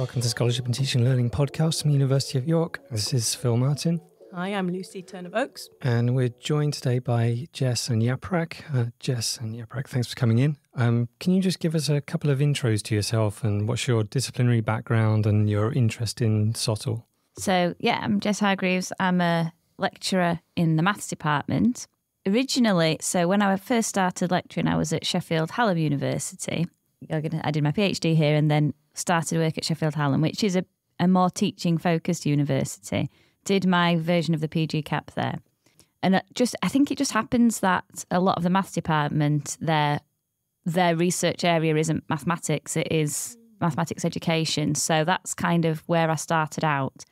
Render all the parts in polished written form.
welcome to Scholarship and Teaching and Learning podcast from the University of York. This is Phil Martin. Hi, I'm Lucy Turner-Oakes. And we're joined today by Jess and Yaprak. Jess and Yaprak, thanks for coming in. Can you just give us a couple of intros to yourself and what's your disciplinary background and your interest in SoTL? So, I'm Jess Hargreaves. I'm a lecturer in the maths department. Originally, so when I first started lecturing, I was at Sheffield Hallam University. I did my PhD here and then started work at Sheffield Hallam, which is a more teaching-focused university. Did my version of the PG Cap there. And I think it just happens that a lot of the maths department, their research area isn't mathematics, it is mathematics education. So that's kind of where I started out,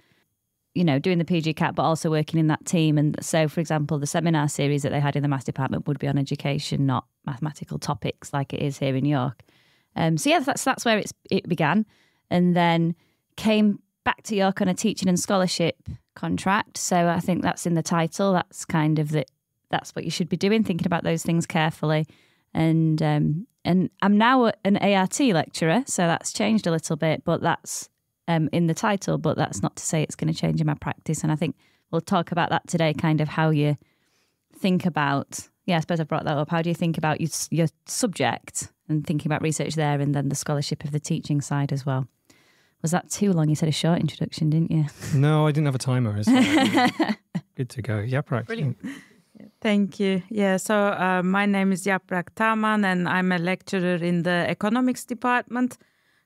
doing the PG Cap, but also working in that team. And so, for example, the seminar series that they had in the maths department would be on education, not mathematical topics like it is here in York. That's where it began, and then came back to York on a teaching and scholarship contract. So I think that's in the title. That's kind of that's what you should be doing, thinking about those things carefully. And I'm now an ART lecturer, so that's changed a little bit, but that's in the title. But that's not to say it's going to change in my practice. And I think we'll talk about that today, kind of how you think about. Yeah, I suppose I brought that up. How do you think about your subject and thinking about research there and then the scholarship of the teaching side as well? Was that too long? You said a short introduction, didn't you? No, I didn't have a timer. Good to go. Yaprak. Brilliant. Thank you. Yeah, so my name is Yaprak Tavman and I'm a lecturer in the economics department.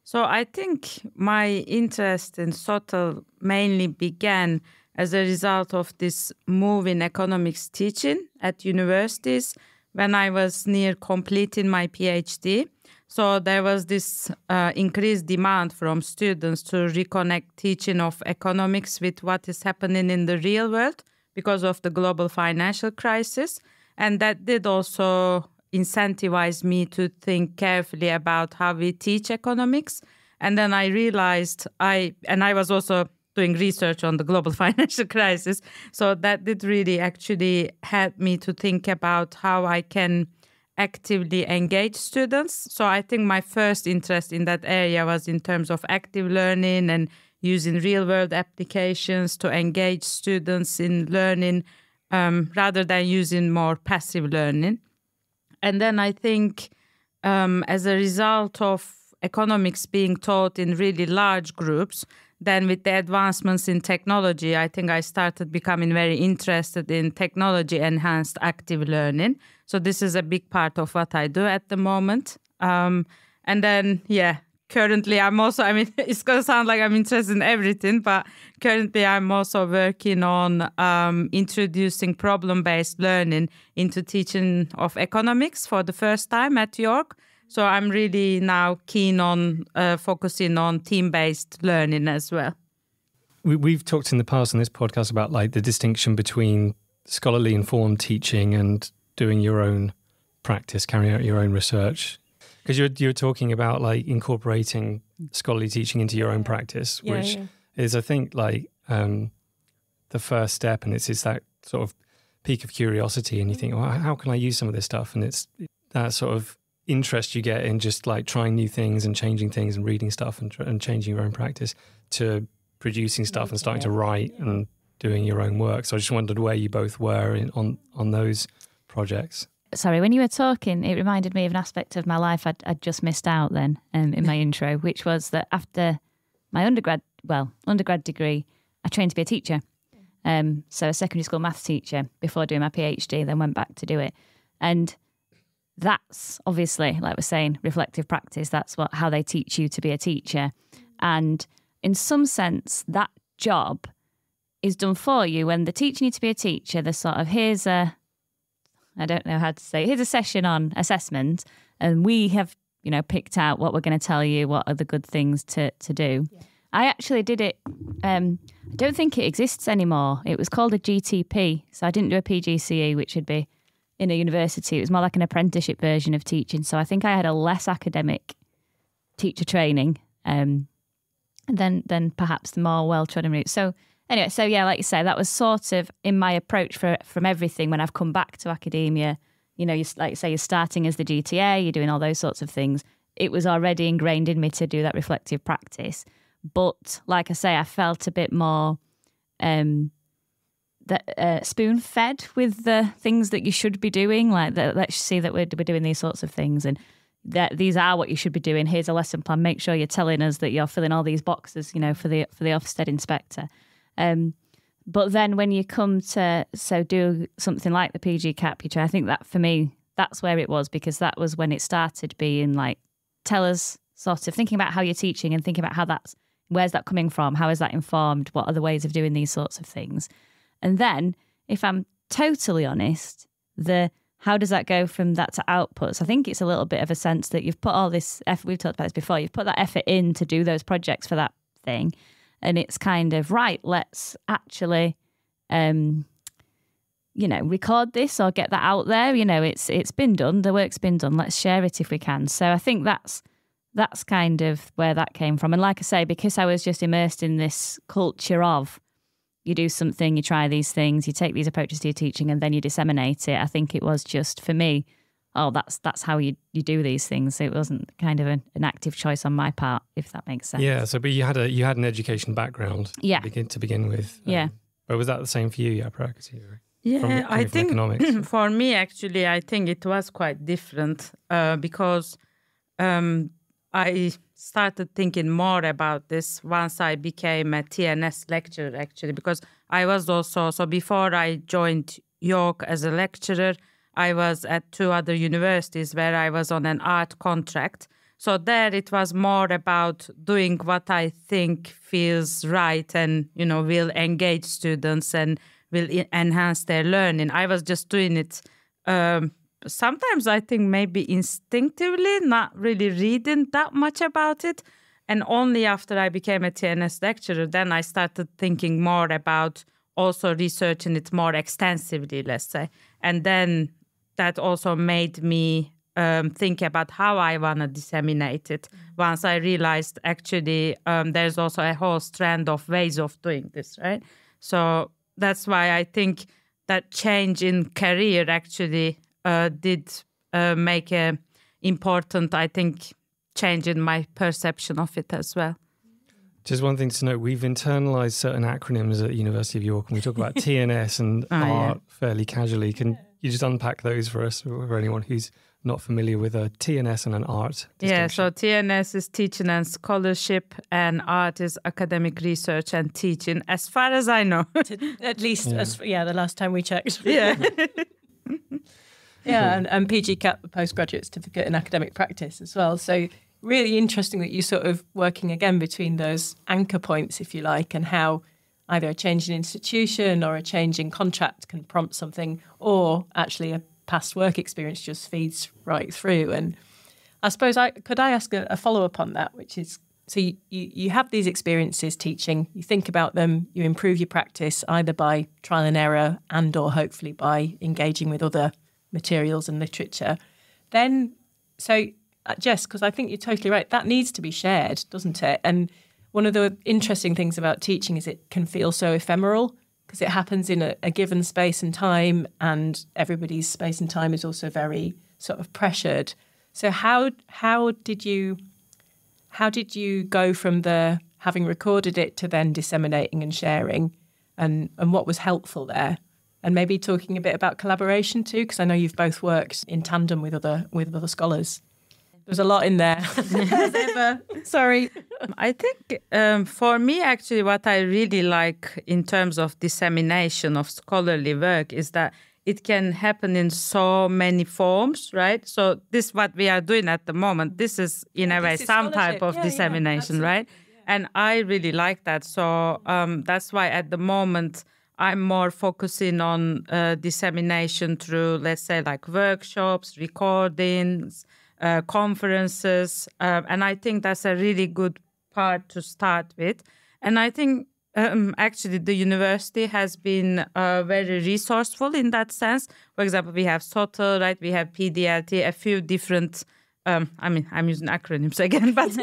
So I think my interest in SoTL mainly began as a result of this move in economics teaching at universities when I was near completing my PhD. So there was this increased demand from students to reconnect teaching of economics with what is happening in the real world because of the global financial crisis. And that did also incentivize me to think carefully about how we teach economics. And then I realized I was also doing research on the global financial crisis. So that did really actually help me to think about how I can actively engage students. So I think my first interest in that area was in terms of active learning and using real-world applications to engage students in learning rather than using more passive learning. And then I think as a result of economics being taught in really large groups, then with the advancements in technology, I think I started becoming very interested in technology-enhanced active learning. So this is a big part of what I do at the moment. And then, currently I'm also, it's going to sound like I'm interested in everything, but currently I'm also working on introducing problem-based learning into teaching of economics for the first time at York. So I'm really now keen on focusing on team-based learning as well. We've talked in the past on this podcast about like the distinction between scholarly informed teaching and doing your own practice, carrying out your own research. Because you're talking about like incorporating scholarly teaching into your own practice, which is, I think, like the first step. And it's that sort of peak of curiosity. And you think, well, how can I use some of this stuff? And it's that sort of interest you get in just like trying new things and changing things and reading stuff and changing your own practice to producing stuff and starting to write and doing your own work. So I just wondered where you both were on those projects. Sorry, when you were talking, it reminded me of an aspect of my life I'd just missed out then in my intro, which was that after my undergrad degree, I trained to be a teacher. So a secondary school maths teacher before doing my PhD, then went back to do it. And that's obviously, like we're saying, reflective practice. That's how they teach you to be a teacher. And in some sense, that job is done for you when they're teaching you to be a teacher. They're sort of, here's a session on assessment, and we have, picked out what we're going to tell you, what are the good things to do. Yeah. I actually did it. I don't think it exists anymore. It was called a GTP. So I didn't do a PGCE, which would be in a university. It was more like an apprenticeship version of teaching. So I think I had a less academic teacher training than perhaps the more well-trodden route. So anyway, like you say, that was sort of in my approach from everything when I've come back to academia. Like you say, you're starting as the GTA, you're doing all those sorts of things. It was already ingrained in me to do that reflective practice. But like I say, I felt a bit more spoon-fed with the things that you should be doing. Like, let's see that we're doing these sorts of things, and that these are what you should be doing. Here's a lesson plan. Make sure you're telling us that you're filling all these boxes, you know, for the Ofsted inspector. But then when you come to do something like the PG Capucha, I think that for me, that's where it was, because that was when it started being like, tell us, sort of thinking about how you're teaching and thinking about where's that coming from? How is that informed? What are the ways of doing these sorts of things? And then, if I'm totally honest, how does that go from that to outputs? I think it's a little bit of a sense that you've put all this effort, we've talked about this before, you've put that effort in to do those projects for that thing. And it's kind of, right, let's actually, record this or get that out there. You know, it's been done, the work's been done, let's share it if we can. So I think that's kind of where that came from. And like I say, because I was just immersed in this culture of, you do something, you try these things, you take these approaches to your teaching, and then you disseminate it. I think it was just, for me, that's how you do these things. It wasn't kind of an active choice on my part, if that makes sense. Yeah. So, but you had an education background. Yeah. To begin with. Yeah. But was that the same for you, Yaprak? Yeah, I think economics? For me, actually, I think it was quite different because I started thinking more about this once I became a TNS lecturer, actually, because I was also, so before I joined York as a lecturer, I was at 2 other universities where I was on an art contract. So there it was more about doing what I think feels right and, will engage students and will enhance their learning. I was just doing it sometimes I think maybe instinctively, not really reading that much about it. And only after I became a TNS lecturer, then I started thinking more about also researching it more extensively, let's say. And then that also made me think about how I want to disseminate it. Once I realized actually there's also a whole strand of ways of doing this, right? So that's why I think that change in career actually did make a important, I think, change in my perception of it as well. Just one thing to note, we've internalized certain acronyms at University of York, and we talk about TNS and art fairly casually. Can you just unpack those for us, for anyone who's not familiar with a TNS and an art distinction? Yeah, so TNS is teaching and scholarship, and art is academic research and teaching, as far as I know. At least, the last time we checked. Yeah. Yeah, and PG Cap, the postgraduate certificate in academic practice as well. So really interesting that you're sort of working again between those anchor points, if you like, and how either a change in institution or a change in contract can prompt something, or actually a past work experience just feeds right through. And I suppose could I ask a follow-up on that, which is, so you have these experiences teaching, you think about them, you improve your practice either by trial and error and or hopefully by engaging with other materials and literature. Then, so Jess, because I think you're totally right, that needs to be shared, doesn't it? And one of the interesting things about teaching is it can feel so ephemeral because it happens in a given space and time, and everybody's space and time is also very sort of pressured. So how did you go from the having recorded it to then disseminating and sharing, and what was helpful there? And maybe talking a bit about collaboration too, because I know you've both worked in tandem with other scholars. There's a lot in there. As ever. Sorry. I think for me, actually, what I really like in terms of dissemination of scholarly work is that it can happen in so many forms, right? So this, what we are doing at the moment, this is in a way some type of dissemination, right? Yeah. And I really like that. So that's why at the moment I'm more focusing on dissemination through, let's say, like workshops, recordings, conferences. And I think that's a really good part to start with. And I think actually the university has been very resourceful in that sense. For example, we have SoTL, right? We have PDLT, a few different, I'm using acronyms again, but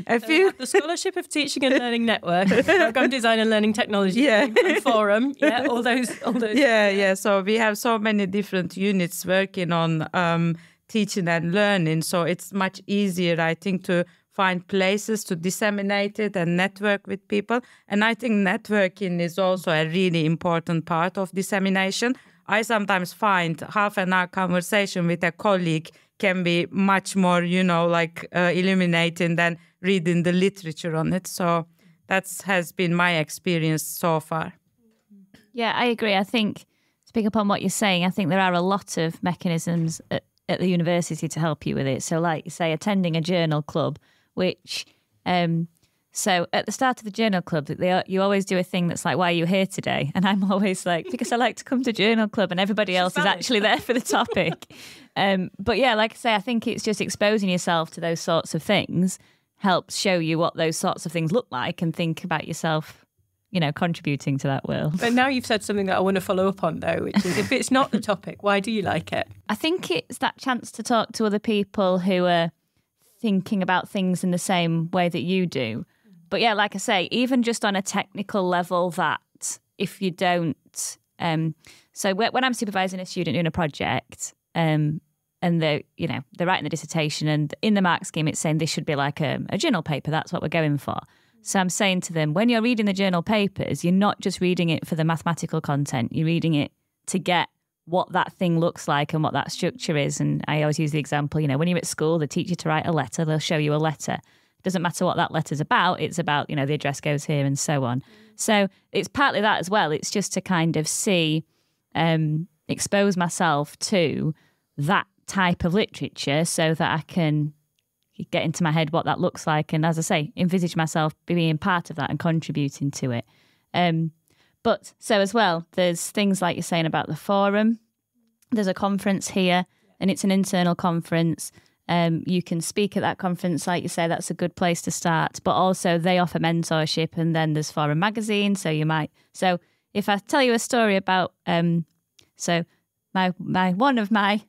a few. The Scholarship of Teaching and Learning Network, Program Design and Learning Technology, and Forum, all those. Yeah. So we have so many different units working on teaching and learning. So it's much easier, I think, to find places to disseminate it and network with people. And I think networking is also a really important part of dissemination. I sometimes find half an hour conversation with a colleague can be much more, illuminating than reading the literature on it. So that has been my experience so far. Yeah, I agree. I think, to pick up on what you're saying, I think there are a lot of mechanisms at the university to help you with it. So like you say, attending a journal club, which, so at the start of the journal club, you always do a thing that's like, why are you here today? And I'm always like, because I like to come to journal club, and everybody else is actually there for the topic. But yeah, like I say, I think it's just exposing yourself to those sorts of things helps show you what those sorts of things look like and think about yourself, contributing to that world. But now you've said something that I want to follow up on, though, which is if it's not the topic, why do you like it? I think it's that chance to talk to other people who are thinking about things in the same way that you do. But yeah, like I say, even just on a technical level, that if you don't... so when I'm supervising a student doing a project, and they're writing the dissertation, and in the mark scheme it's saying this should be like a journal paper, that's what we're going for. So I'm saying to them, when you're reading the journal papers, you're not just reading it for the mathematical content, you're reading it to get what that thing looks like and what that structure is. And I always use the example, when you're at school, they teach you to write a letter, they'll show you a letter. It doesn't matter what that letter's about, it's about, the address goes here and so on. So it's partly that as well. It's just to kind of see, expose myself to that type of literature so that I can get into my head what that looks like. And as I say, envisage myself being part of that and contributing to it. But so as well, there's things like you're saying about the forum. There's a conference here and it's an internal conference. You can speak at that conference, like you say, that's a good place to start. But also they offer mentorship, and then there's Forum Magazine. So if I tell you a story about, one of my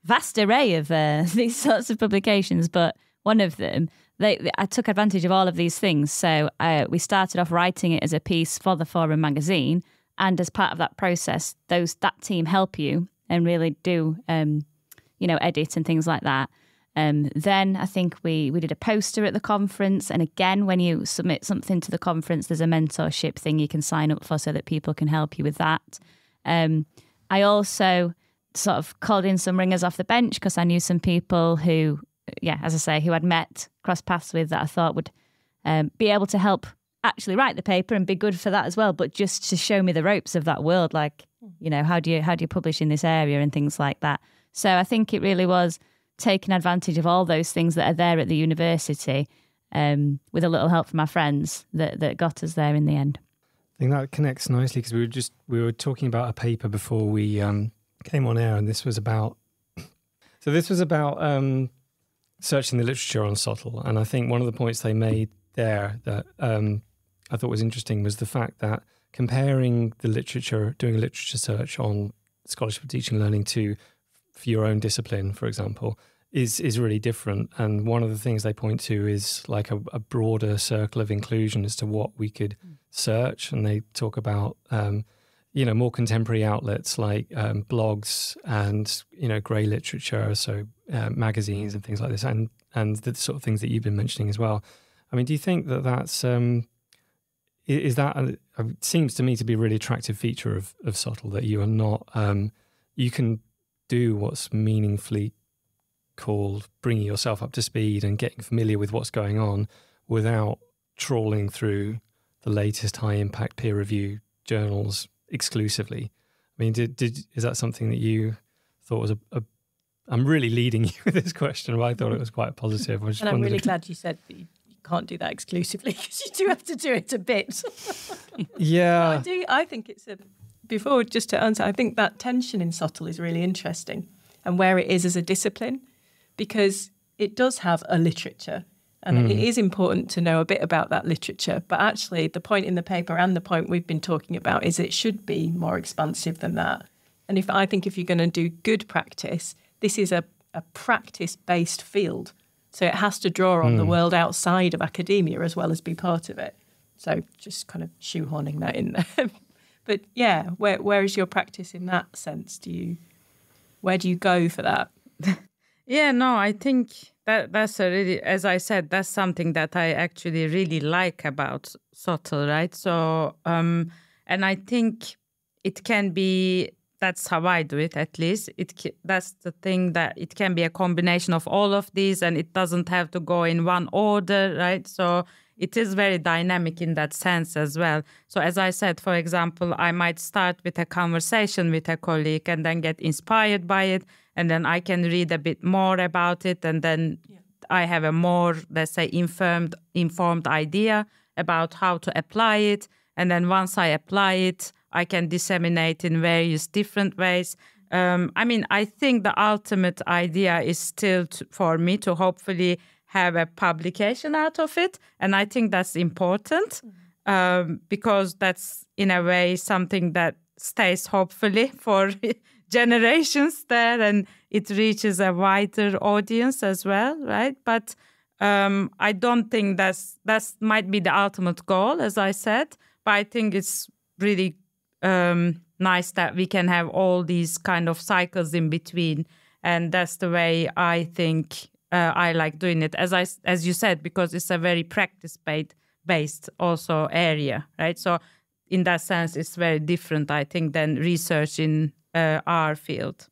vast array of these sorts of publications, but one of them, I took advantage of all of these things. So we started off writing it as a piece for the Forum magazine, and as part of that process, that team help you and really do, edit and things like that. Then I think we did a poster at the conference, and again, when you submit something to the conference, there's a mentorship thing you can sign up for so that people can help you with that. I also sort of called in some ringers off the bench because I knew some people who, as I say, who I'd met, crossed paths with, that I thought would be able to help actually write the paper and be good for that as well, but just to show me the ropes of that world, like, how do you publish in this area and things like that. So I think it really was taking advantage of all those things that are there at the university, with a little help from my friends that got us there in the end. I think that connects nicely because we were talking about a paper before we came on air, and this was about searching the literature on SoTL. And I think one of the points they made there that I thought was interesting was the fact that comparing the literature, doing a literature search on scholarship of teaching and learning for your own discipline, for example, is really different. And one of the things they point to is like a broader circle of inclusion as to what we could search. And they talk about, more contemporary outlets like blogs and, grey literature, so magazines and things like this, and the sort of things that you've been mentioning as well. I mean, do you think that that's, it seems to me to be a really attractive feature of SoTL, that you are not, you can do what's meaningfully called bringing yourself up to speed and getting familiar with what's going on without trawling through the latest high impact peer review journals exclusively. I mean, is that something that you thought was I'm really leading you with this question, but I thought it was quite positive. And I'm really glad you said that you can't do that exclusively, because you do have to do it a bit. Yeah. I think it's before, just to answer, I think that tension in SoTL is really interesting, and where it is as a discipline, because it does have a literature, and it is important to know a bit about that literature. But actually, the point in the paper and the point we've been talking about is it should be more expansive than that. And I think if you're going to do good practice, this is a practice-based field. So it has to draw on the world outside of academia as well as be part of it. So just kind of shoehorning that in there. But yeah, where is your practice in that sense? Where do you go for that? Yeah, no, I think that's a really, as I said, that's something that I actually really like about SoTL, right? So, and I think it can be, that's how I do it at least. That's the thing, that it can be a combination of all of these, and it doesn't have to go in one order, right? So it is very dynamic in that sense as well. So as I said, for example, I might start with a conversation with a colleague and then get inspired by it. And then I can read a bit more about it. And then I have a more, let's say, informed idea about how to apply it. And then once I apply it, I can disseminate in various different ways. I mean, I think the ultimate idea is still for me to hopefully have a publication out of it. And I think that's important because that's in a way something that stays hopefully for generations there, and it reaches a wider audience as well, right? But I don't think that's might be the ultimate goal, as I said, but I think it's really nice that we can have all these kind of cycles in between, and that's the way I think I like doing it, as you said, because it's a very practice-based also area, right? So in that sense, it's very different, I think, than research in our field.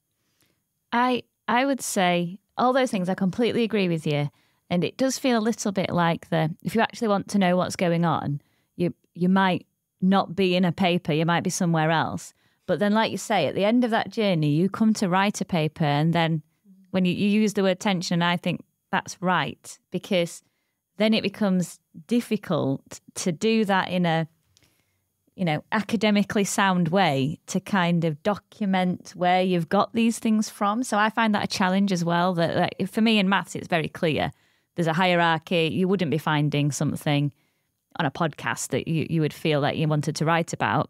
I would say all those things, I completely agree with you. And it does feel a little bit like if you actually want to know what's going on, you might not be in a paper, you might be somewhere else. But then, like you say, at the end of that journey, you come to write a paper, and then when you use the word tension, I think that's right, because then it becomes difficult to do that in a, academically sound way, to kind of document where you've got these things from. So I find that a challenge as well, that for me in maths, it's very clear. There's a hierarchy. You wouldn't be finding something on a podcast that you would feel that you wanted to write about.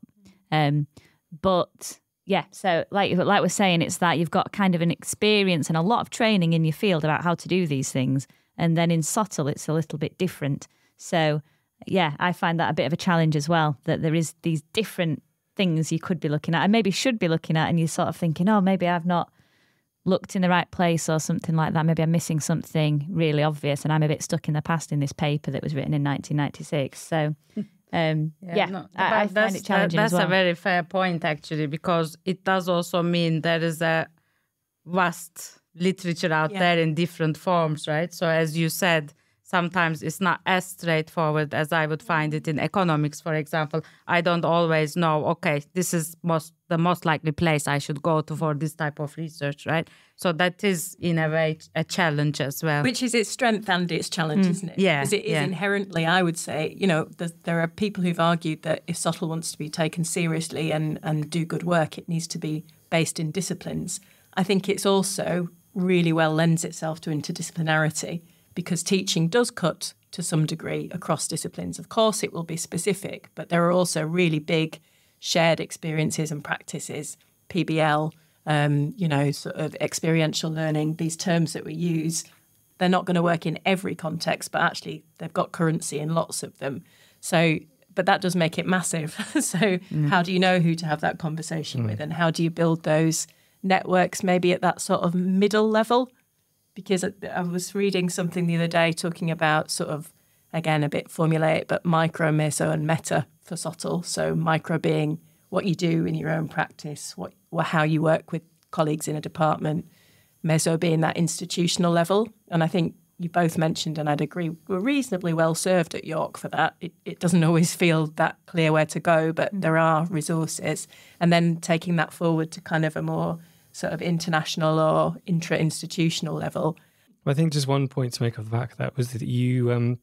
But yeah, so like we're saying, it's that you've got kind of an experience and a lot of training in your field about how to do these things. And then in SoTL, it's a little bit different. So yeah, I find that a bit of a challenge as well, that there is these different things you could be looking at and maybe should be looking at, and you're sort of thinking, oh, maybe I've not looked in the right place or something like that. Maybe I'm missing something really obvious and I'm a bit stuck in the past in this paper that was written in 1996. So I find it challenging as well. That's a very fair point, actually, because it does also mean there is a vast literature out there in different forms, right? So as you said, sometimes it's not as straightforward as I would find it in economics, for example. I don't always know, okay, this is the most likely place I should go to for this type of research, right? So that is, in a way, a challenge as well. Which is its strength and its challenge, isn't it? Yeah. Because it is inherently, I would say, there are people who've argued that if SoTL wants to be taken seriously and do good work, it needs to be based in disciplines. I think it's also really well lends itself to interdisciplinarity, because teaching does cut to some degree across disciplines. Of course, it will be specific, but there are also really big shared experiences and practices, PBL, sort of experiential learning, these terms that we use. They're not going to work in every context, but actually they've got currency in lots of them. So, but that does make it massive. So how do you know who to have that conversation with, and how do you build those networks maybe at that sort of middle level? Because I was reading something the other day talking about sort of, again, a bit formulaic, but micro, meso and meta for SoTL. So micro being what you do in your own practice, how you work with colleagues in a department, meso being that institutional level. And I think you both mentioned, and I'd agree, we're reasonably well served at York for that. It doesn't always feel that clear where to go, but there are resources. And then taking that forward to kind of a more sort of international or intra-institutional level. I think just one point to make off the back of that was that you,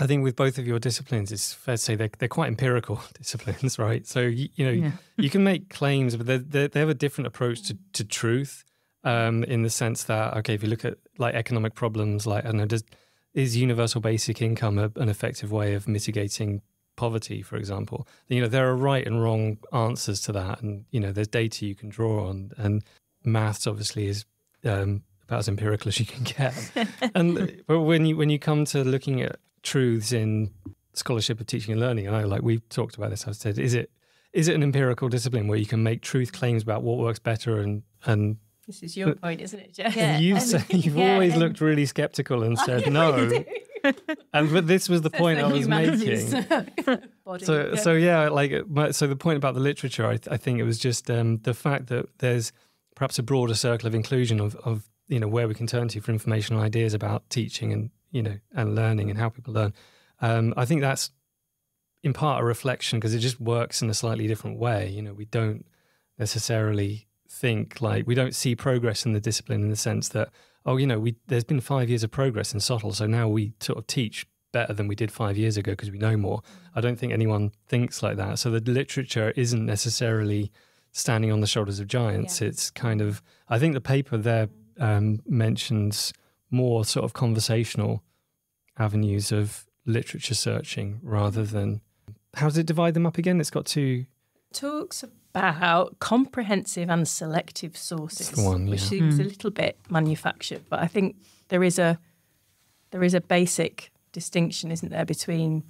I think with both of your disciplines, it's fair to say they're quite empirical disciplines, right? So, you can make claims, but they have a different approach to truth in the sense that, okay, if you look at like economic problems, like, I don't know, is universal basic income an effective way of mitigating poverty, for example? There are right and wrong answers to that, and there's data you can draw on, and maths obviously is about as empirical as you can get. But when you come to looking at truths in scholarship of teaching and learning, I know, like we've talked about this, I've said, is it an empirical discipline where you can make truth claims about what works better and This is your point, isn't it, Jess? Yeah. You've always looked really sceptical and said no. But this was the point I was making. So the point about the literature, I think it was just the fact that there's perhaps a broader circle of inclusion of where we can turn to for information and ideas about teaching and and learning and how people learn. I think that's in part a reflection because it just works in a slightly different way. We don't necessarily think we don't see progress in the discipline in the sense that there's been 5 years of progress in SoTL, so now we sort of teach better than we did 5 years ago because we know more. I don't think anyone thinks like that. So the literature isn't necessarily standing on the shoulders of giants. Yeah. It's kind of, I think the paper there mentions more sort of conversational avenues of literature searching rather than, how does it divide them up again? It's got two. Talks about comprehensive and selective sources, which seems a little bit manufactured, but I think there is a basic distinction, isn't there, between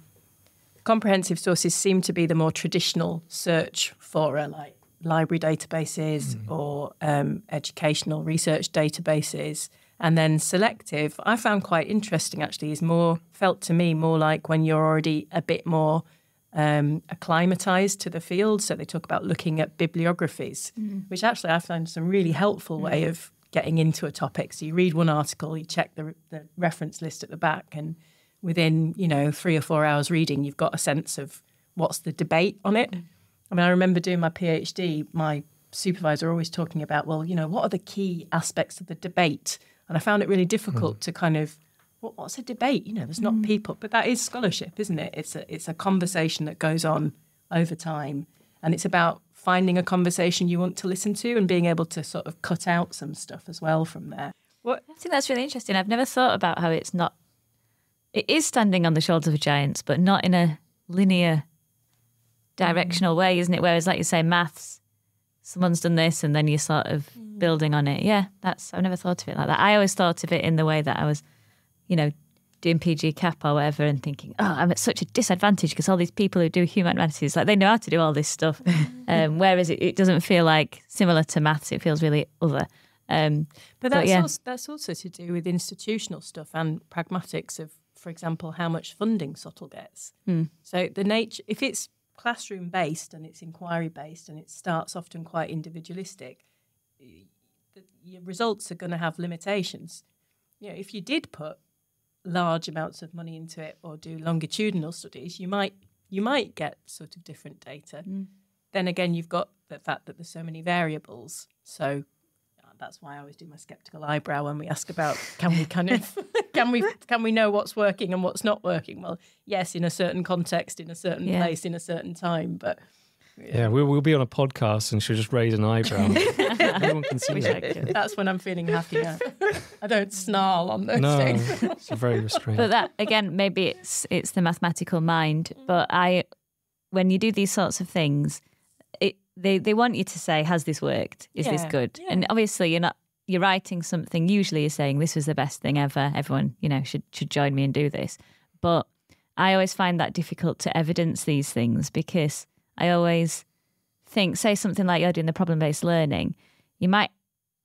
comprehensive sources seem to be the more traditional search fora, like library databases or educational research databases, and then selective, I found quite interesting actually, felt to me more like when you're already a bit more acclimatized to the field. So they talk about looking at bibliographies, which actually I find some really helpful way of getting into a topic. So you read one article, you check the reference list at the back, and within 3 or 4 hours reading, you've got a sense of what's the debate on it. I mean, I remember doing my PhD, my supervisor always talking about, well, what are the key aspects of the debate? And I found it really difficult to kind of, what's a debate? There's not people, but that is scholarship, isn't it? It's a conversation that goes on over time, and it's about finding a conversation you want to listen to and being able to sort of cut out some stuff as well from there. I think that's really interesting. I've never thought about how it is standing on the shoulders of giants, but not in a linear, directional way, isn't it? Whereas, like you say, maths, someone's done this and then you're sort of building on it. Yeah, I've never thought of it like that. I always thought of it in the way that I was, doing PG Cap or whatever and thinking, I'm at such a disadvantage because all these people who do humanities, they know how to do all this stuff. Whereas it doesn't feel like similar to maths, it feels really other. But that's also to do with institutional stuff and pragmatics of, for example, how much funding SoTL gets. So the nature, if it's classroom based and it's inquiry based and it starts often quite individualistic, your results are going to have limitations. If you did put large amounts of money into it or do longitudinal studies, you might get sort of different data. Then again, you've got the fact that there's so many variables. So that's why I always do my skeptical eyebrow when we ask about can we know what's working and what's not working? Well, yes, in a certain context, in a certain place, in a certain time, but we'll be on a podcast and she'll just raise an eyebrow. Everyone can see it. That's when I'm feeling happier. I don't snarl on those things. It's very restrained. But that again, maybe it's the mathematical mind. But when you do these sorts of things, they want you to say, has this worked? Is this good? Yeah. And obviously you're writing something, usually you're saying this was the best thing ever. Everyone, should join me and do this. But I always find that difficult to evidence these things because I always think, say something like you're doing the problem-based learning, you might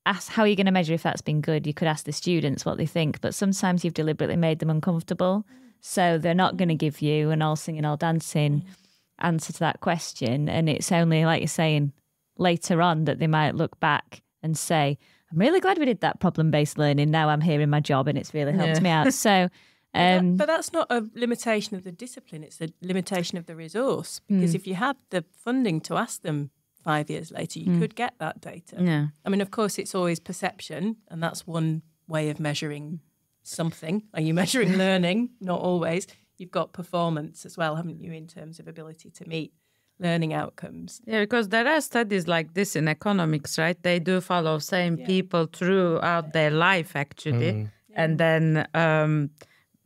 ask, how are you going to measure if that's been good? You could ask the students what they think, but sometimes you've deliberately made them uncomfortable. So they're not going to give you an all singing, all dancing answer to that question. And it's only, like you're saying, later on that they might look back and say, I'm really glad we did that problem-based learning. Now I'm here in my job and it's really helped me out. So, but that's not a limitation of the discipline. It's a limitation of the resource. Because if you had the funding to ask them 5 years later, you could get that data. Yeah. I mean, of course, it's always perception, and that's one way of measuring something. Are you measuring learning? Not always. You've got performance as well, haven't you, in terms of ability to meet learning outcomes. Yeah, because there are studies like this in economics, right? They do follow same people throughout their life, actually, and then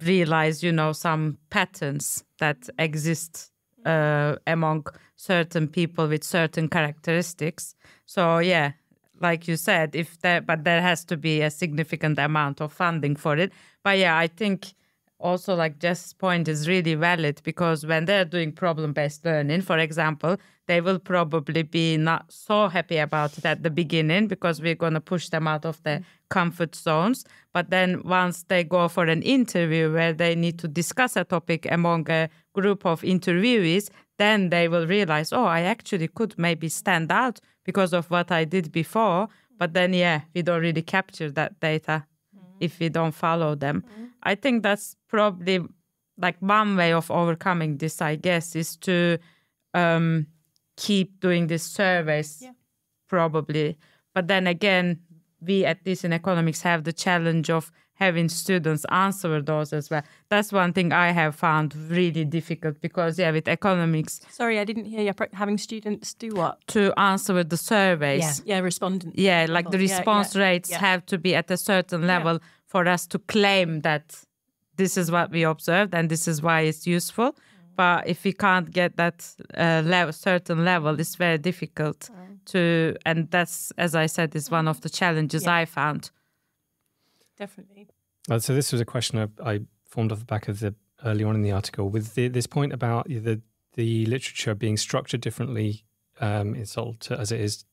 realize, some patterns that exist among certain people with certain characteristics. So, like you said, but there has to be a significant amount of funding for it. But I think also like Jess's point is really valid because when they're doing problem-based learning, for example, they will probably be not so happy about it at the beginning because we're going to push them out of their comfort zones. But then once they go for an interview where they need to discuss a topic among a group of interviewees, then they will realize, oh, I actually could maybe stand out because of what I did before. But then, we don't really capture that data if we don't follow them. I think that's probably like one way of overcoming this, I guess, is to keep doing these surveys, probably. But then again, we at least in economics have the challenge of having students answer those as well. That's one thing I have found really difficult because, with economics... Sorry, I didn't hear you. Having students do what? To answer the surveys. Yeah, respondents. Yeah, like the response rates have to be at a certain level for us to claim that this is what we observed and this is why it's useful. But if we can't get that certain level, it's very difficult to... And that's, as I said, is one of the challenges I found. Definitely. So this was a question I formed off the back of early on in the article with this point about the literature being structured differently in SoTL as it is,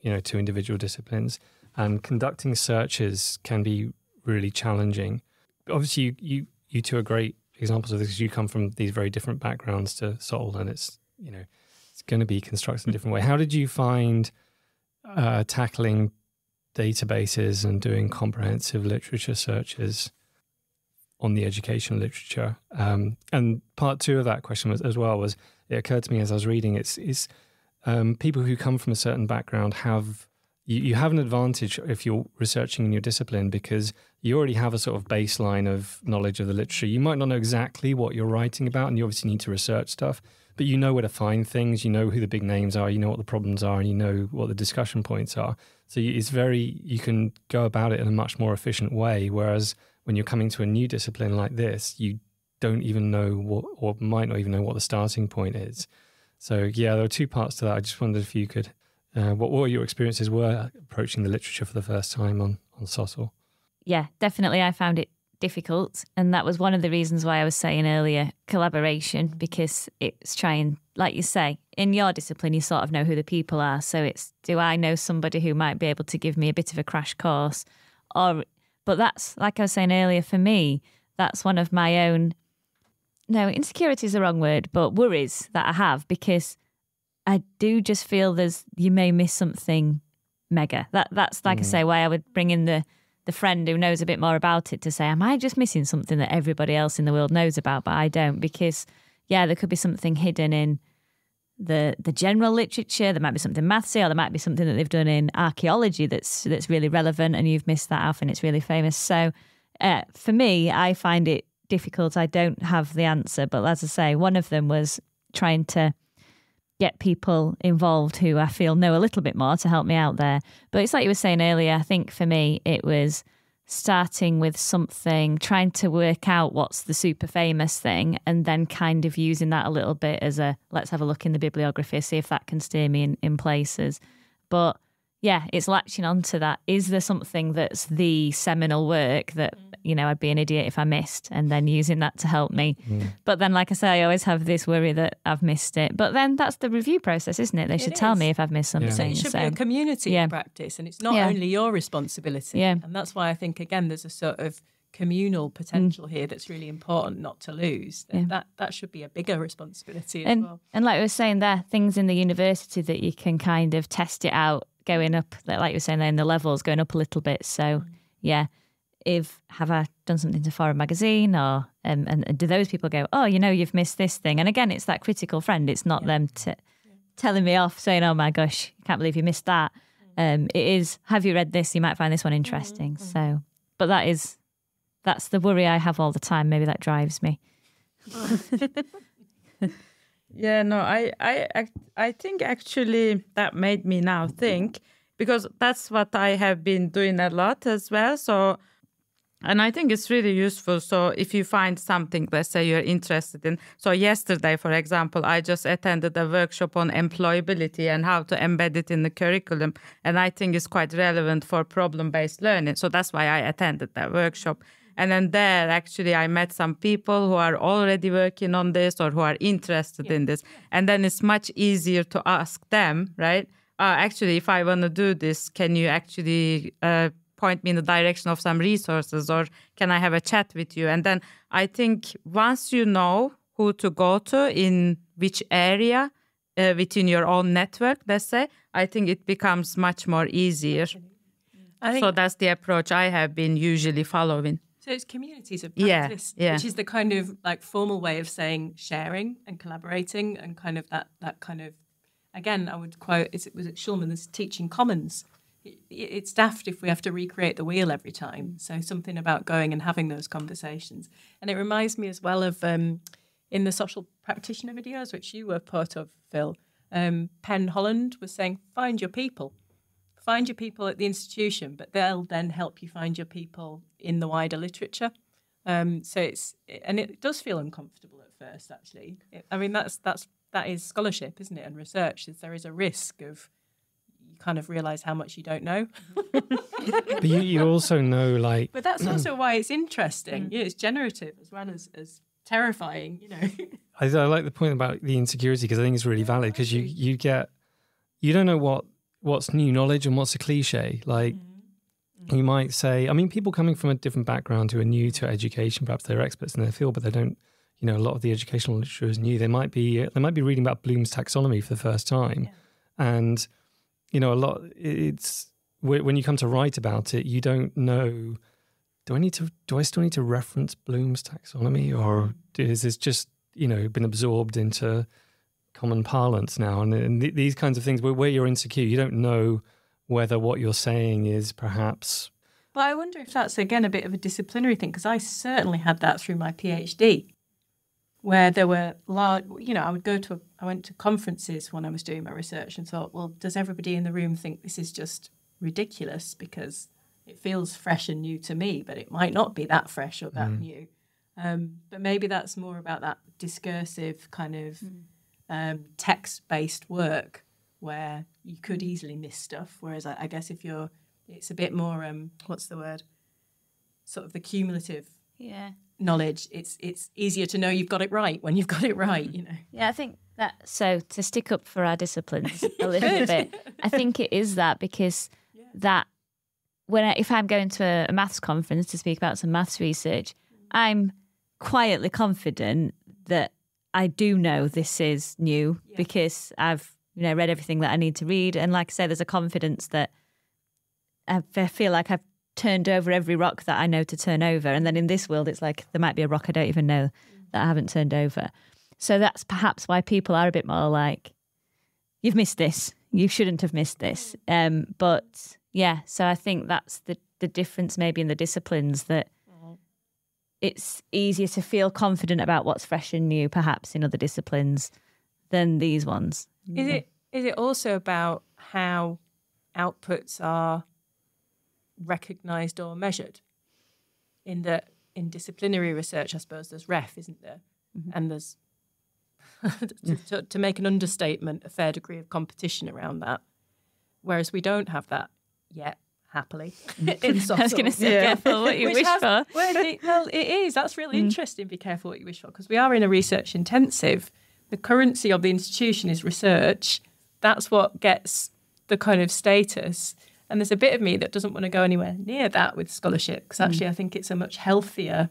to individual disciplines, and conducting searches can be really challenging. Obviously, you two are great examples of this because you come from these very different backgrounds to SoTL, and it's going to be constructed in a different way. How did you find tackling databases and doing comprehensive literature searches on the educational literature? And part two of that question was it occurred to me as I was reading, it's people who come from a certain background you have an advantage if you're researching in your discipline because you already have a sort of baseline of knowledge of the literature. You might not know exactly what you're writing about, and you obviously need to research stuff, but you know where to find things, you know who the big names are, you know what the problems are, and you know what the discussion points are. So you can go about it in a much more efficient way, whereas when you're coming to a new discipline like this, you don't even know or might not even know what the starting point is. So there are two parts to that. I just wondered if you could, what your experiences were approaching the literature for the first time on SoTL. Yeah, definitely. I found it difficult. And that was one of the reasons why I was saying earlier, collaboration, because it's trying, like you say, in your discipline, you sort of know who the people are. So it's, do I know somebody who might be able to give me a bit of a crash course? But that's, like I was saying earlier, for me, that's one of my own, no, insecurity is the wrong word, but worries that I have, because I do just feel you may miss something mega. That's like I say, why I would bring in the friend who knows a bit more about it to say, am I just missing something that everybody else in the world knows about, but I don't? Because, there could be something hidden in the general literature. There might be something mathsy, or there might be something that they've done in archaeology that's really relevant, and you've missed that off and it's really famous. So for me, I find it difficult. I don't have the answer. But as I say, one of them was trying to get people involved who I feel know a little bit more to help me out there. But it's like you were saying earlier, I think for me it was starting with something, trying to work out what's the super famous thing, and then kind of using that a little bit as let's have a look in the bibliography, see if that can steer me in places. But it's latching onto that. Is there something that's the seminal work that, I'd be an idiot if I missed, and then using that to help me. But then, like I say, I always have this worry that I've missed it. But then that's the review process, isn't it? They should tell me if I've missed something. So it should be a community practice, and it's not only your responsibility. Yeah. And that's why I think, again, there's a sort of communal potential here that's really important not to lose. That should be a bigger responsibility as well. And like we were saying there, things in the university that you can kind of test it out, going up, like you were saying there, in the levels, going up a little bit. So, have I done something to Foreign Magazine, or and do those people go, oh, you've missed this thing? And again, it's that critical friend. It's not them telling me off, saying, oh my gosh, I can't believe you missed that. It is, have you read this? You might find this one interesting. So, but that's the worry I have all the time. Maybe that drives me. I think actually that made me now think, because that's what I have been doing a lot as well. So, and I think it's really useful. So if you find something, let's say you're interested in. So yesterday, for example, I just attended a workshop on employability and how to embed it in the curriculum. And I think it's quite relevant for problem-based learning. So that's why I attended that workshop. And then there, actually, I met some people who are already working on this or who are interested in this. And then it's much easier to ask them, right? Actually, if I want to do this, can you actually point me in the direction of some resources, or can I have a chat with you? And then I think once you know who to go to in which area within your own network, let's say, I think it becomes much more easier. So that's the approach I have been usually following. So it's communities of practice, which is the kind of like formal way of saying sharing and collaborating and kind of that kind of, again, I would quote, was it Schulman, this teaching commons. It's daft if we have to recreate the wheel every time. So something about going and having those conversations. And it reminds me as well of in the social practitioner videos, which you were part of, Phil, Penn Holland was saying, find your people. Find your people at the institution, but they'll then help you find your people in the wider literature. So it does feel uncomfortable at first, actually. That is scholarship, isn't it? And research there is a risk of you kind of realise how much you don't know. But you also know, like. But that's also why it's interesting. Yeah, it's generative as well as terrifying. You know. I like the point about the insecurity because I think it's really valid because you don't know what's new knowledge and what's a cliche. Like you might say, I mean, people coming from a different background who are new to education, perhaps they're experts in their field, but they don't, a lot of the educational literature is new. They might be reading about Bloom's taxonomy for the first time. Yeah. And, a lot, it's, when you come to write about it, you don't know, do I still need to reference Bloom's taxonomy, or is this just, been absorbed into common parlance now? And these kinds of things where you're insecure, you don't know whether what you're saying is perhaps. But I wonder if that's, again, a bit of a disciplinary thing, because I certainly had that through my PhD, where there were large, I went to conferences when I was doing my research and thought, well, does everybody in the room think this is just ridiculous because it feels fresh and new to me, but it might not be that fresh or that new. But maybe that's more about that discursive kind of text-based work where you could easily miss stuff. Whereas I guess it's a bit more, what's the word? Sort of the cumulative knowledge. It's easier to know you've got it right when you've got it right, Yeah, I think that, so to stick up for our disciplines a little bit, I think it is that because that if I'm going to a maths conference to speak about some maths research, I'm quietly confident that I do know this is new because I've read everything that I need to read. And like I say, there's a confidence that I feel like I've turned over every rock that I know to turn over. And then in this world, it's like there might be a rock I don't even know that I haven't turned over. So that's perhaps why people are a bit more like, you've missed this. You shouldn't have missed this. But yeah, so I think that's the difference maybe in the disciplines, that it's easier to feel confident about what's fresh and new, perhaps, in other disciplines than these ones. Is it also about how outputs are recognised or measured? In disciplinary research, I suppose there's ref, isn't there? And there's, to make an understatement, a fair degree of competition around that. Whereas we don't have that yet. Happily. I was going to say, careful what you wish for. Well, it is. That's really interesting. Be careful what you wish for, because we are in a research intensive. The currency of the institution is research. That's what gets the kind of status. And there's a bit of me that doesn't want to go anywhere near that with scholarship, because actually I think it's a much healthier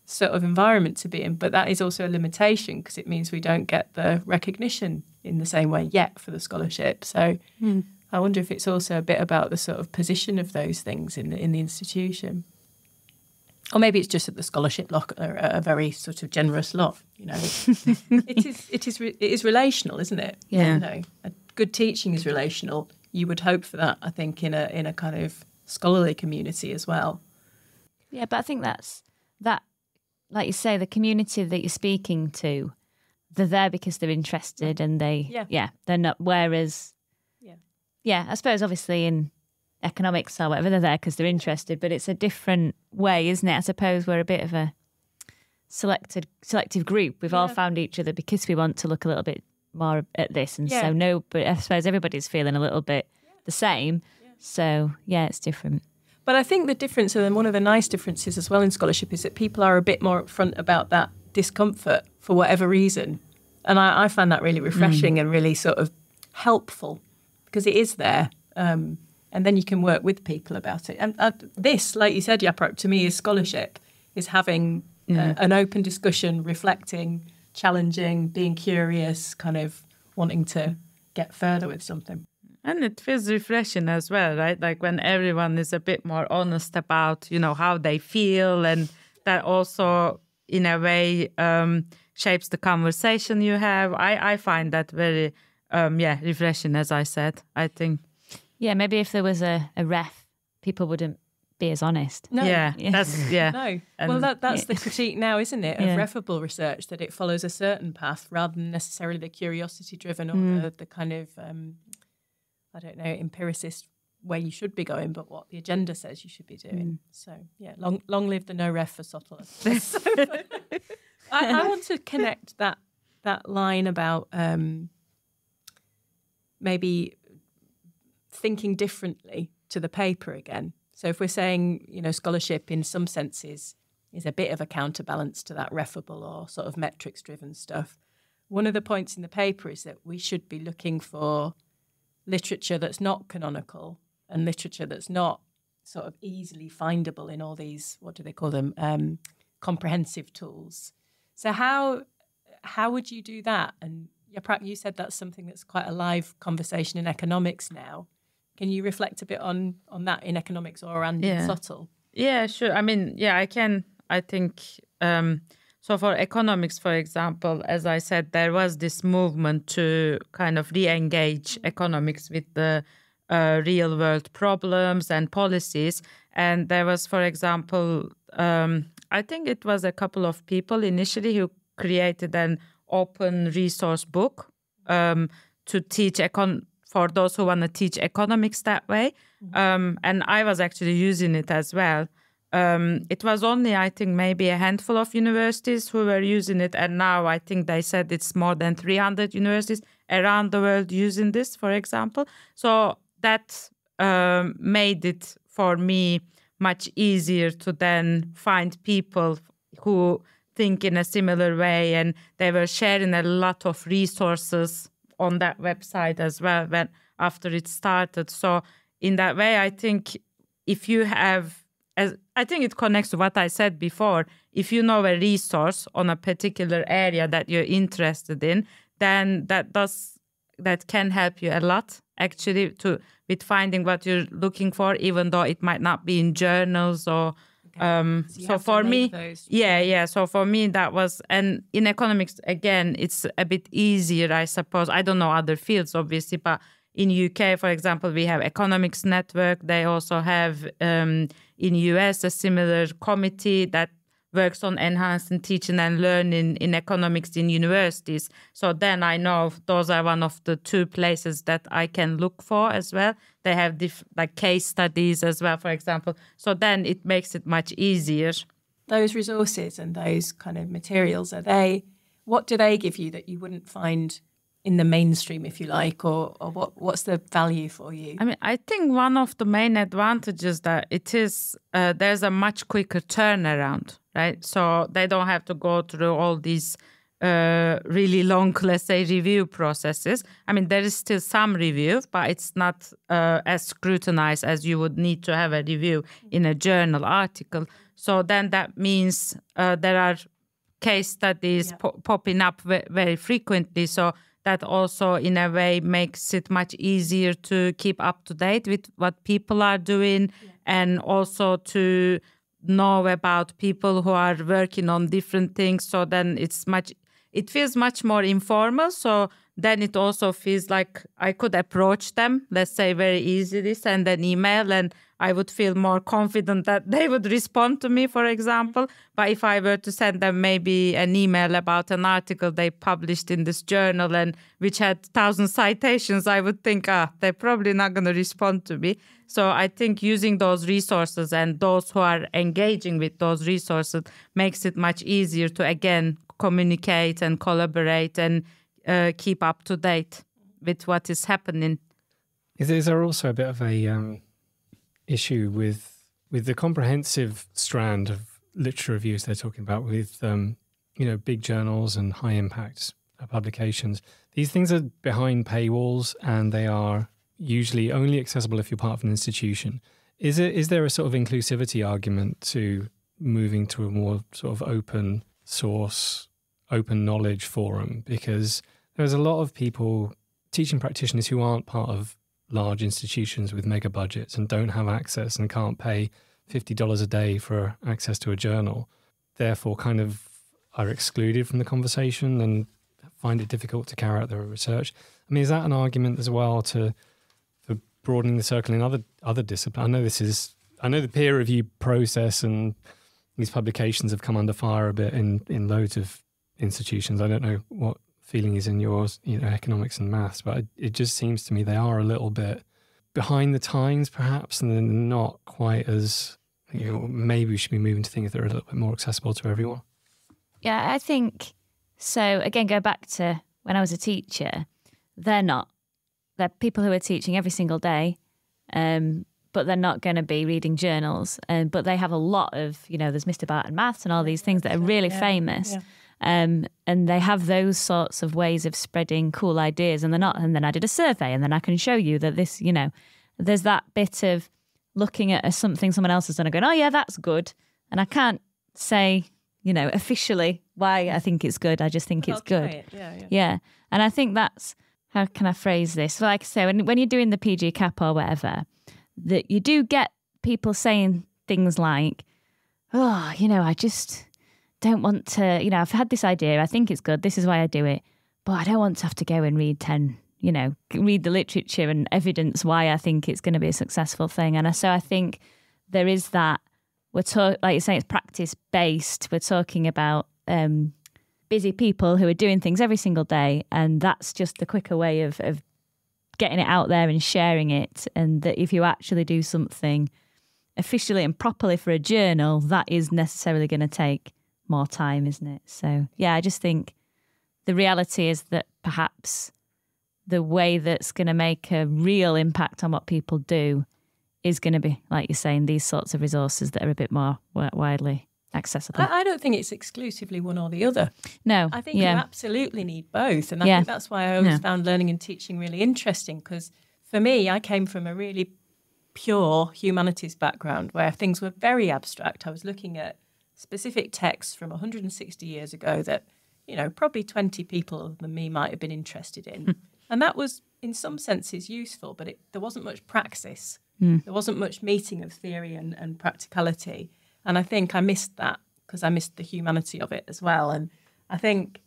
sort of environment to be in. But that is also a limitation, because it means we don't get the recognition in the same way yet for the scholarship. So I wonder if it's also a bit about the sort of position of those things in the institution. Or maybe it's just that the scholarship lot are a very sort of generous lot, It is relational, isn't it? Yeah. A good teaching is relational. You would hope for that, I think, in a kind of scholarly community as well. Yeah, but I think that's that, like you say, the community that you're speaking to, they're there because they're interested and they're not, whereas I suppose obviously in economics or whatever, they're there because they're interested, but it's a different way, isn't it? I suppose we're a bit of a selective group. We've all found each other because we want to look a little bit more at this. And but I suppose everybody's feeling a little bit the same. So, it's different. But I think the difference, and one of the nice differences as well in scholarship, is that people are a bit more upfront about that discomfort for whatever reason. And I find that really refreshing and really sort of helpful, because it is there. And then you can work with people about it. And this, like you said, Yaprak, to me is scholarship, is having an open discussion, reflecting, challenging, being curious, kind of wanting to get further with something. And it feels refreshing as well, right? Like when everyone is a bit more honest about, how they feel, and that also, in a way, shapes the conversation you have. I find that very, refreshing, as I said, I think. Yeah, maybe if there was a ref, people wouldn't be as honest. No. Yeah, that's, yeah. No. Well, that's the critique now, isn't it, of refable research, that it follows a certain path rather than necessarily the curiosity-driven or the kind of, I don't know, empiricist way you should be going, but what the agenda says you should be doing. So, yeah, long live the no ref for SoTL. I want to connect that line about maybe thinking differently to the paper again. So if we're saying, scholarship in some senses is a bit of a counterbalance to that refable or sort of metrics-driven stuff, one of the points in the paper is that we should be looking for literature that's not canonical and literature that's not sort of easily findable in all these, what do they call them, comprehensive tools. So how would you do that? And Yaprak, you said that's something that's quite a live conversation in economics now. Can you reflect a bit on that in economics or in SoTL? Yeah, sure. I mean, I can. I think, so for economics, for example, as I said, there was this movement to kind of re-engage economics with the real world problems and policies. And there was, for example, I think it was a couple of people initially who created an open resource book to teach for those who want to teach economics that way. And I was actually using it as well. It was only, I think, maybe a handful of universities who were using it. And now I think they said it's more than 300 universities around the world using this, for example. So that made it for me much easier to then find people who think in a similar way. And they were sharing a lot of resources on that website as well after it started. So in that way, I think if you have, I think it connects to what I said before, if you know a resource on a particular area that you're interested in, then that can help you a lot actually with finding what you're looking for, even though it might not be in journals or so for me, so for me that was, and in economics again, it's a bit easier, I suppose. I don't know other fields obviously, but in UK, for example, we have Economics Network. They also have in US a similar committee that works on enhancing teaching and learning in economics in universities. So then I know those are one of the two places that I can look for as well. They have like case studies as well, for example. So then it makes it much easier. Those resources and those kind of materials, what do they give you that you wouldn't find in the mainstream, if you like, or what's the value for you? I mean, I think one of the main advantages that it is, there's a much quicker turnaround, right? So they don't have to go through all these really long, let's say, review processes. I mean, there is still some review, but it's not as scrutinized as you would need to have a review in a journal article. So then that means there are case studies popping up very frequently. So that also, in a way, makes it much easier to keep up to date with what people are doing and also to know about people who are working on different things. So then it feels much more informal. So then it also feels like I could approach them, let's say, very easily, send an email, and I would feel more confident that they would respond to me, for example. But if I were to send them maybe an email about an article they published in this journal and which had 1,000 citations, I would think, they're probably not going to respond to me. So I think using those resources and those who are engaging with those resources makes it much easier to, again, communicate and collaborate and keep up to date with what is happening. Is there also a bit of a issue with with the comprehensive strand of literature reviews they're talking about with, big journals and high impact publications, these things are behind paywalls and they are usually only accessible if you're part of an institution. Is there a sort of inclusivity argument to moving to a more sort of open source, open knowledge forum? Because there's a lot of people, teaching practitioners who aren't part of large institutions with mega budgets and don't have access and can't pay $50 a day for access to a journal, therefore kind of are excluded from the conversation and find it difficult to carry out their research. I mean, is that an argument as well for broadening the circle in other disciplines? I know the peer review process and these publications have come under fire a bit in loads of institutions. I don't know what feeling is in yours, economics and maths, but it just seems to me they are a little bit behind the times perhaps, and they're not quite as, maybe we should be moving to things that are a little bit more accessible to everyone. Yeah, I think so. Again, go back to when I was a teacher, they're people who are teaching every single day, but they're not going to be reading journals. But they have a lot of, there's Mr. Barton Maths and all these things that are really famous. Yeah. And they have those sorts of ways of spreading cool ideas, and then I did a survey, and then I can show you that this, there's that bit of looking at something someone else has done and going, oh yeah, that's good. And I can't say, officially why I think it's good. I just think it's good. Yeah. And I think that's, how can I phrase this? Like I say, when you're doing the PG Cap or whatever, that you do get people saying things like, oh, I just don't want to, I've had this idea, I think it's good, this is why I do it, but I don't want to have to go and read read the literature and evidence why I think it's going to be a successful thing. And so I think there is that, like you're saying, it's practice-based. We're talking about busy people who are doing things every single day, and that's just the quicker way of getting it out there and sharing it. And that if you actually do something officially and properly for a journal, that is necessarily going to take more time, isn't it? So, yeah, I just think the reality is that perhaps the way that's going to make a real impact on what people do is going to be, like you're saying, these sorts of resources that are a bit more widely accessible. I don't think it's exclusively one or the other. No. I think you absolutely need both. And I think that's why I always found learning and teaching really interesting, because for me, I came from a really pure humanities background where things were very abstract. I was looking at specific texts from 160 years ago that, probably 20 people other than me might have been interested in. And that was, in some senses, useful, but there wasn't much praxis. There wasn't much meeting of theory and practicality. And I think I missed that because I missed the humanity of it as well. And I think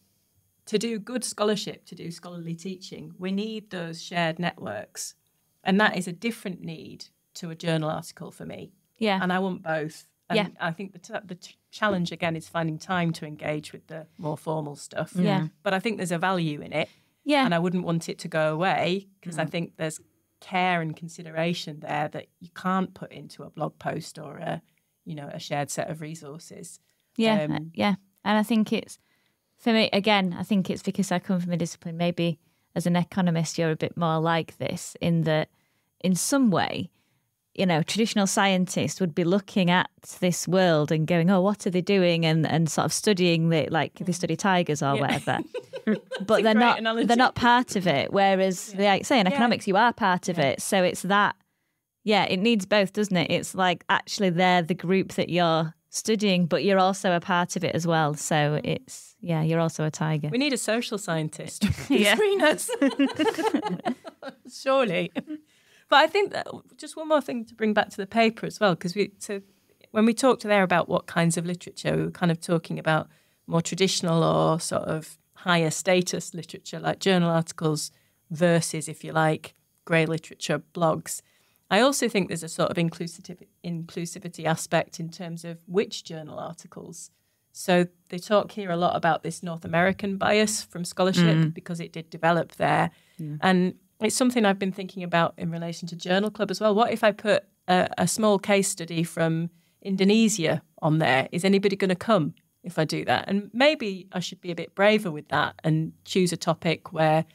to do good scholarship, to do scholarly teaching, we need those shared networks. And that is a different need to a journal article for me. Yeah. And I want both. And I think the challenge, again, is finding time to engage with the more formal stuff. Yeah. But I think there's a value in it. Yeah. And I wouldn't want it to go away because I think there's care and consideration there that you can't put into a blog post or a shared set of resources. Yeah. And I think it's, for me, again, I think it's because I come from a discipline, maybe as an economist, you're a bit more like this in that in some way, traditional scientists would be looking at this world and going, oh, what are they doing? And sort of studying they study tigers or whatever. But they're not part of it. Whereas, like say in economics, you are part of it. So it's that, it needs both, doesn't it? It's like actually they're the group that you're studying, but you're also a part of it as well. So it's, you're also a tiger. We need a social scientist to screen us. Surely. But I think that just one more thing to bring back to the paper as well, because when we talked there about what kinds of literature, we were kind of talking about more traditional or sort of higher status literature like journal articles versus, if you like, grey literature blogs. I also think there's a sort of inclusivity aspect in terms of which journal articles. So they talk here a lot about this North American bias from scholarship because it did develop there. Yeah. And it's something I've been thinking about in relation to Journal Club as well. What if I put a small case study from Indonesia on there? Is anybody going to come if I do that? And maybe I should be a bit braver with that and choose a topic where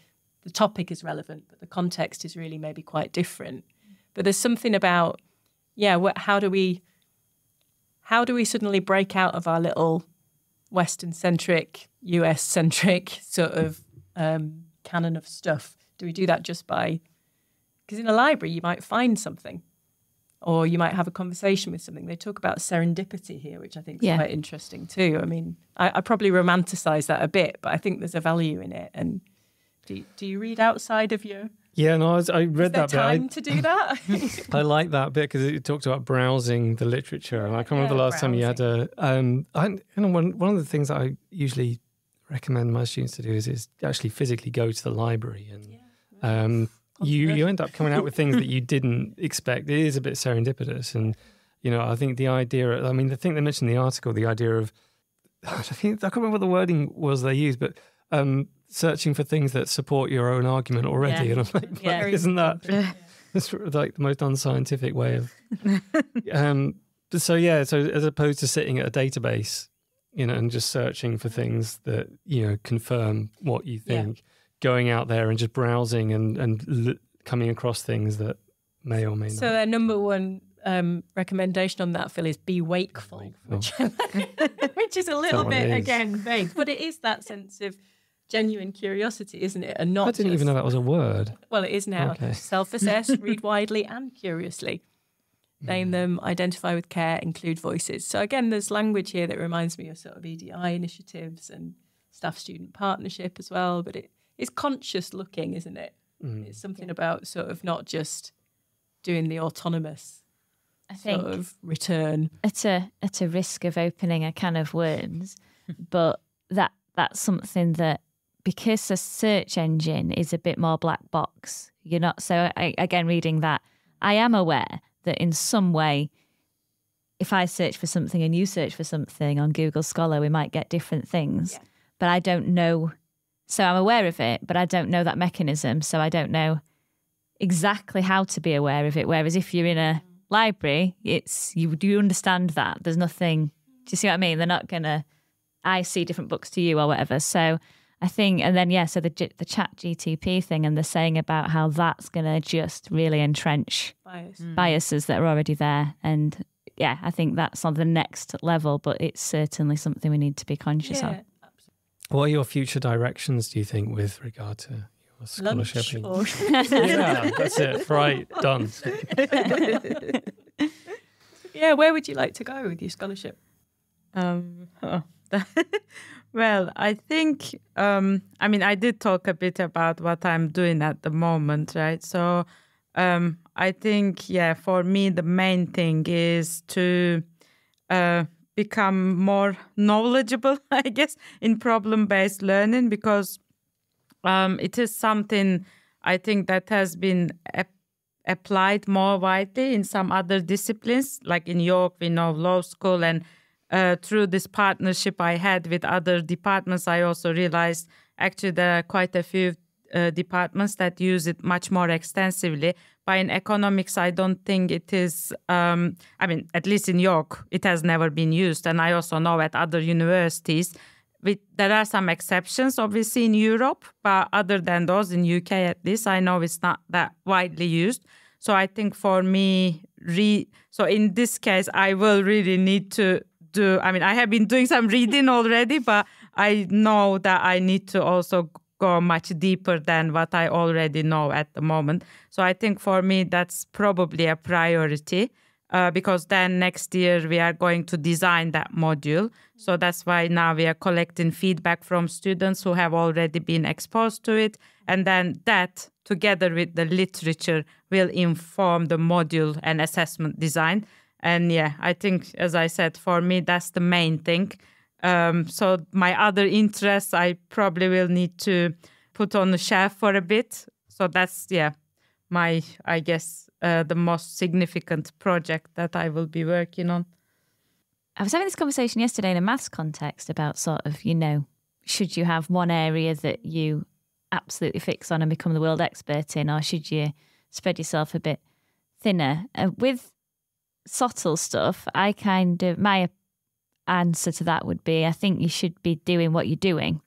the topic is relevant, but the context is really maybe quite different. But there's something about, how do we how do we suddenly break out of our little Western-centric, US-centric sort of canon of stuff? Do we do that just by... Because in a library, you might find something or you might have a conversation with something. They talk about serendipity here, which I think is quite interesting too. I mean, I probably romanticize that a bit, but I think there's a value in it. And do you read outside of your... Yeah, no, I read that bit. Time to do that? I like that bit because it talked about browsing the literature. And I can't remember the last time you had a... one of the things that I usually recommend my students to do is actually physically go to the library. And you end up coming out with things that you didn't expect. It is a bit serendipitous. And, I think the idea... I mean, the thing they mentioned in the article, the idea of... I can't remember what the wording was they used, but... searching for things that support your own argument already. And I'm like, isn't that that's like the most unscientific way of... So as opposed to sitting at a database, and just searching for things that, confirm what you think, going out there and just browsing and coming across things that may or may not. So their number one recommendation on that, Phil, is be wakeful. Which is a little bit, again, vague. But it is that sense of genuine curiosity, isn't it? And not I didn't even know that was a word. Well, it is now. Okay. Self-assess, read widely and curiously. Name them, identify with care, include voices. So again, there's language here that reminds me of sort of EDI initiatives and staff-student partnership as well. But it is conscious looking, isn't it? It's something about sort of not just doing the autonomous sort of return. At a risk of opening a can of worms, but that's something that, because a search engine is a bit more black box, you're not... So again, reading that, I am aware that in some way, if I search for something and you search for something on Google Scholar, we might get different things. Yeah. But I don't know... So I'm aware of it, but I don't know that mechanism. So I don't know exactly how to be aware of it. Whereas if you're in a library, you understand that. There's nothing... Do you see what I mean? They're not going to... I see different books to you or whatever. So I think, and then, so the chat GTP thing, and the saying about how that's going to just really entrench biases that are already there. And I think that's on the next level, but it's certainly something we need to be conscious of. Absolutely. What are your future directions, do you think, with regard to your scholarship? Yeah, that's it. Right, done. Where would you like to go with your scholarship? Well, I think, I did talk a bit about what I'm doing at the moment, right? So I think, for me, the main thing is to become more knowledgeable, I guess, in problem-based learning, because it is something I think that has been applied more widely in some other disciplines. Like in York, we know law school, and through this partnership I had with other departments, I also realized actually there are quite a few departments that use it much more extensively. But in economics, I don't think it is, at least in York, it has never been used. And I also know at other universities, there are some exceptions, obviously, in Europe. But other than those, in UK at least, I know it's not that widely used. So I think for me, so in this case, I will really need to I have been doing some reading already, but I know that I need to also go much deeper than what I already know at the moment. So I think for me, that's probably a priority because then next year we are going to design that module. So that's why now we are collecting feedback from students who have already been exposed to it. And then that, together with the literature, will inform the module and assessment design. And I think, as I said, for me, that's the main thing. So my other interests, I probably will need to put on the shelf for a bit. So that's, my, I guess, the most significant project that I will be working on. I was having this conversation yesterday in a maths context about sort of, should you have one area that you absolutely fix on and become the world expert in, or should you spread yourself a bit thinner? With SoTL stuff, my answer to that would be, I think you should be doing what you're doing.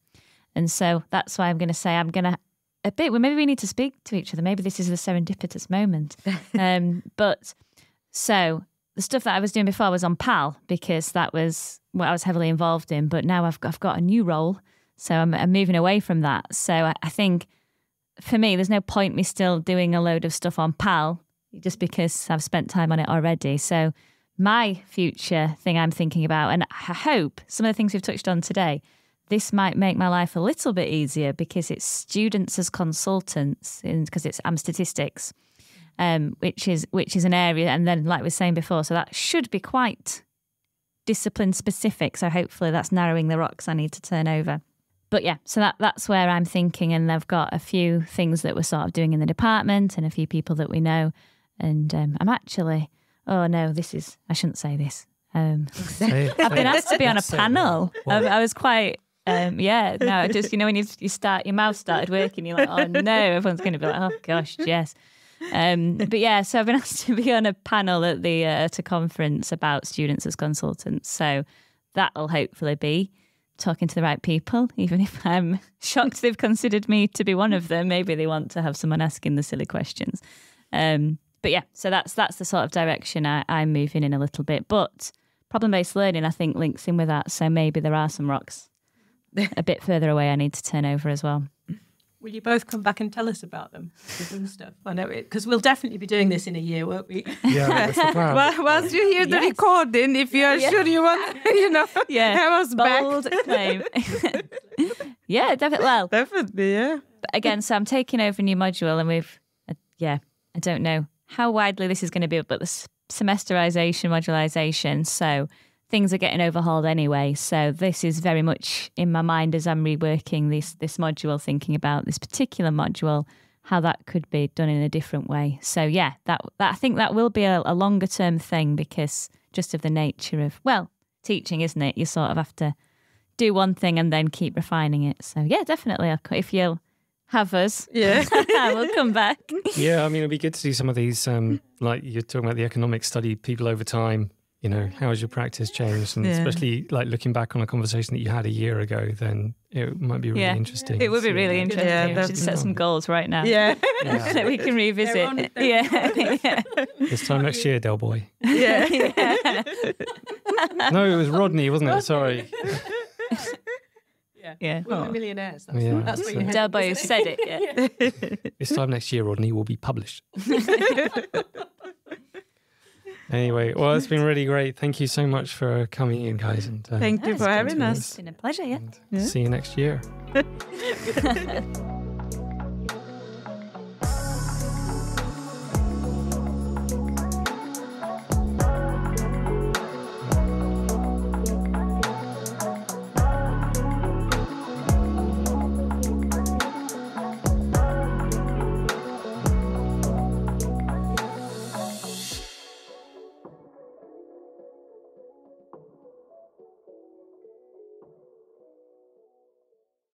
And so that's why I'm going to say maybe we need to speak to each other. Maybe this is the serendipitous moment. But so the stuff that I was doing before was on PAL because that was what I was heavily involved in. But now I've got a new role, so I'm moving away from that. So I think for me, there's no point me still doing a load of stuff on PAL just because I've spent time on it already. So my future thing I'm thinking about, and I hope some of the things we've touched on today, this might make my life a little bit easier because it's students as consultants, because I'm statistics. Which is an area, and then like we were saying before, so that should be quite discipline specific. So hopefully that's narrowing the rocks I need to turn over. But yeah, so that's where I'm thinking, and I've got a few things that we're sort of doing in the department and a few people that we know. And I'm actually, I shouldn't say this. I've been asked to be on a panel. I was quite. Just when you start, your mouth started working, you're like, oh no, everyone's going to be like, oh gosh, Jess. But yeah, so I've been asked to be on a panel at the at a conference about students as consultants. So that'll hopefully be talking to the right people, even if I'm shocked they've considered me to be one of them. Maybe they want to have someone asking the silly questions. But yeah, so that's the sort of direction I'm moving in a little bit. But problem-based learning, I think, links in with that. So maybe there are some rocks a bit further away I need to turn over as well. Will you both come back and tell us about them and stuff? I know it, because we'll definitely be doing this in a year, won't we? Yeah, that's the plan. Well, once you hear the recording, if you are sure you want, have us Bold back. claim. Yeah, definitely. Well, Definitely, yeah. but again, so I'm taking over a new module, and we've, I don't know how widely this is going to be, but the semesterization, modularization, so things are getting overhauled anyway. So this is very much in my mind as I'm reworking this module, thinking about this particular module, how that could be done in a different way. So yeah, that I think that will be a longer term thing because just of the nature of, teaching, isn't it? You sort of have to do one thing and then keep refining it. So yeah, definitely. If you'll have us, we'll come back. Yeah, I mean, it'd be good to see some of these, like you're talking about the economic study, people over time. How has your practice changed? And especially like looking back on a conversation that you had a year ago, then it might be really interesting. It would be really interesting. Yeah, we should set some goals right now. Yeah. That we can revisit. Yeah. This time next year, Del Boy. Yeah. No, it was Rodney, wasn't it? Sorry. Yeah. We're millionaires. That's what you Del Boy said it. Yeah. This time next year, Rodney will be published. Anyway, well, it's been really great. Thank you so much for coming in, guys. And thank you for having us. It's been a pleasure, See you next year.